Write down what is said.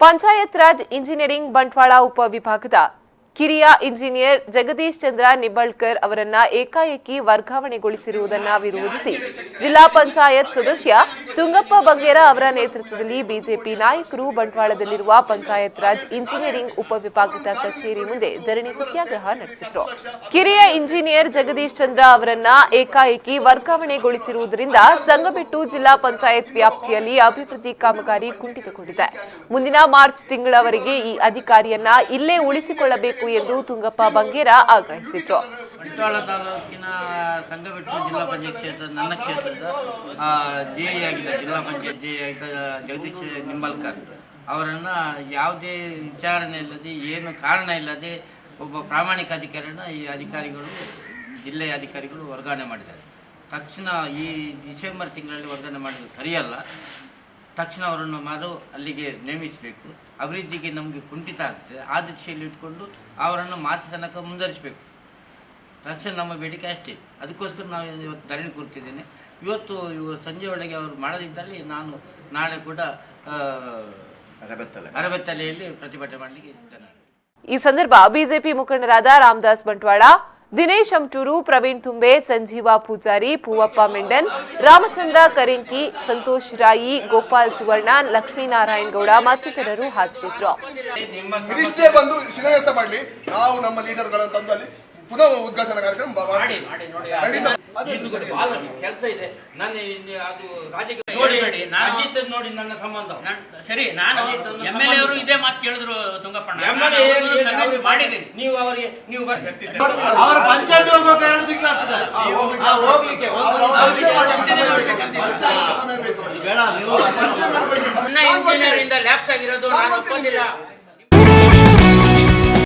Panchayat Raj engineering Bantwal ಉಪವಿಭಾಗದ ಕಿರಿಯ engineer Jagadish Chandra Nimbalkar ಅವರನ್ನ ಏಕಾಏಕಿ ವರ್ಗಾವಣೆಗೊಳಿಸಿರುವುದನ್ನು ವಿರೋಧಿಸಿ ಜಿಲ್ಲಾ ಪಂಚಾಯತ್ ಸದಸ್ಯ ತುಂಗಪ್ಪ ಬಂಗೇರ ಅವರ ನೇತೃತ್ವದಲ್ಲಿ ಬಿಜೆಪಿ ನಾಯಕರು ಬಂಟ್ವಾಳದಲ್ಲಿರುವ ಪಂಚಾಯತ್ ರಾಜ್ ಇಂಜಿನಿಯರಿಂಗ್ ಉಪವಿಭಾಗದ ಕಚೇರಿ ಮುಂದೆ ಧರಣಿ ಸತ್ಯಾಗ್ರಹ ನಡೆಸಿದರು. ಕಿರಿಯ ಇಂಜಿನಿಯರ್ ಜಗದೀಶ್ ಚಂದ್ರ ಅವರನ್ನ ಏಕಾಏಕಿ ವರ್ಗಾವಣೆಗೊಳಿಸಿರುವುದರಿಂದ ಸಂಗಬೆಟ್ಟು ಜಿಲ್ಲಾ ಪಂಚಾಯತ್ ವ್ಯಾಪ್ತಿಯಲ್ಲಿ ಅಭಿವೃದ್ಧಿ ಕಾಮಗಾರಿ ಕುಂಠಿತಗೊಂಡಿದೆ. ಮುಂದಿನ ಮಾರ್ಚ್ ತಿಂಗಳವರೆಗೆ ಈ ಅಧಿಕಾರಿಯನ್ನ ಇಲ್ಲೇ ಉಳಿಸಿಕೊಳ್ಳಬೇಕು ಎಂದು ತುಂಗಪ್ಪ ಬಂಗೇರ ಆಗ್ರಹಿಸಿದರು. ಬಂಟ್ವಾಳ ತಾಲೂಕಿನ ಸಂಗಬೆಟ್ಟು ಜಿಲ್ಲಾ ಪಂಚಾಯತ್ ಕ್ಷೇತ್ರ ನನ್ನ ಕ್ಷೇತ್ರದ ಜೆಇ ಆಗಿದ್ದ ಜಿಲ್ಲಾ ಪಂಚಾಯತ್ ಜೆಇ ಆಗಿದ್ದ ಜಗದೀಶ್ ನಿಂಬಳ್ಕರ್ ಅವರನ್ನು ಯಾವುದೇ ವಿಚಾರಣೆ ಇಲ್ಲದೆ ಏನು ಕಾರಣ ಇಲ್ಲದೆ ಒಬ್ಬ ಪ್ರಾಮಾಣಿಕ ಅಧಿಕಾರಿಯನ್ನು ಈ ಅಧಿಕಾರಿಗಳು ಜಿಲ್ಲೆಯ ಅಧಿಕಾರಿಗಳು ವರ್ಗಾವಣೆ ಮಾಡಿದ್ದಾರೆ. ತಕ್ಷಣ ಈ ಡಿಸೆಂಬರ್ ತಿಂಗಳಲ್ಲಿ ವರ್ಗಾವಣೆ ಮಾಡಿದ್ದು ಸರಿಯಲ್ಲ. ತಕ್ಷಣ ಅವರನ್ನು ಅಲ್ಲಿಗೆ ನೇಮಿಸಬೇಕು. ಅಭಿವೃದ್ಧಿಗೆ ನಮಗೆ ಕುಂಠಿತ ಆಗ್ತದೆ. ಆ ದಿಶೆಯಲ್ಲಿ ಇಟ್ಕೊಂಡು ಅವರನ್ನು ಮಾತಿ ತನಕ ಮುಂದುವರಿಸಬೇಕು. ತಕ್ಷಣ ನಮ್ಮ ಬೇಡಿಕೆ ಅಷ್ಟೇ. ಅದಕ್ಕೋಸ್ಕರ ನಾವು ಇವತ್ತು ಧರಣಿ ಕೂರ್ತಿದ್ದೇನೆ. ಇವತ್ತು ಸಂಜೆ ಒಳಗೆ ಅವರು ಮಾಡದಿದ್ದಲ್ಲಿ ನಾನು ನಾಳೆ ಕೂಡ ಅರಬೆತ್ತಲೆಯಲ್ಲಿ ಪ್ರತಿಭಟನೆ ಮಾಡಲಿಕ್ಕೆ ಇದ್ದೇನೆ. ಈ ಸಂದರ್ಭ ಬಿಜೆಪಿ ಮುಖಂಡರಾದ ರಾಮದಾಸ್ ಬಂಟ್ವಾಳ, ದಿನೇಶ್ ಅಮಟೂರು, ಪ್ರವೀಣ್ ತುಂಬೆ, ಸಂಜೀವ ಪೂಜಾರಿ, ಪೂವಪ್ಪ ಮೆಂಡನ್, ರಾಮಚಂದ್ರ ಕರಿಂಕಿ, ಸಂತೋಷ್ ರಾಯಿ, ಗೋಪಾಲ್ ಸುವರ್ಣ, ಲಕ್ಷ್ಮೀನಾರಾಯಣ ಗೌಡ ಮತ್ತಿತರರು ಹಾಜರಿದ್ದರು. ಬಂದು ಶಿಲಾನ್ಯಾಸ ಮಾಡಲಿ, ನಾವು ನಮ್ಮ ಲೀಡರ್ಗಳನ್ನು ತಂದಲ್ಲಿ ಪುನಃ ಉದ್ಘಾಟನಾ ಕಾರ್ಯಕ್ರಮ ಕೆಲಸ ಇದೆ. ನಾನು ಅದು ರಾಜಕೀಯ ನೋಡಿ ನನ್ನ ಸಂಬಂಧ ಸರಿ. ನಾನು ಎಂಎಲ್ಎ ಅವರು ಇದೇ ಮಾತು ಕೇಳಿದ್ರು ತುಂಗಪ್ಪಣ್ಣ. ಮಾಡಿದ್ದೀನಿ. ನೀವು ಅವರಿಗೆ ನೀವು ಅವರ ಪಂಚಾಯತ್ ಹೋಗ್ಬೇಕು 2 ತಿಂಗಳಾಗ್ತದೆ ಹೋಗ್ಲಿಕ್ಕೆ. ಇಂಜಿನಿಯರ್ ಇಂದ ಲ್ಯಾಪ್ಸ್ ಆಗಿರೋದು ನಾನು ಒಪ್ಪಂದಿಲ್ಲ.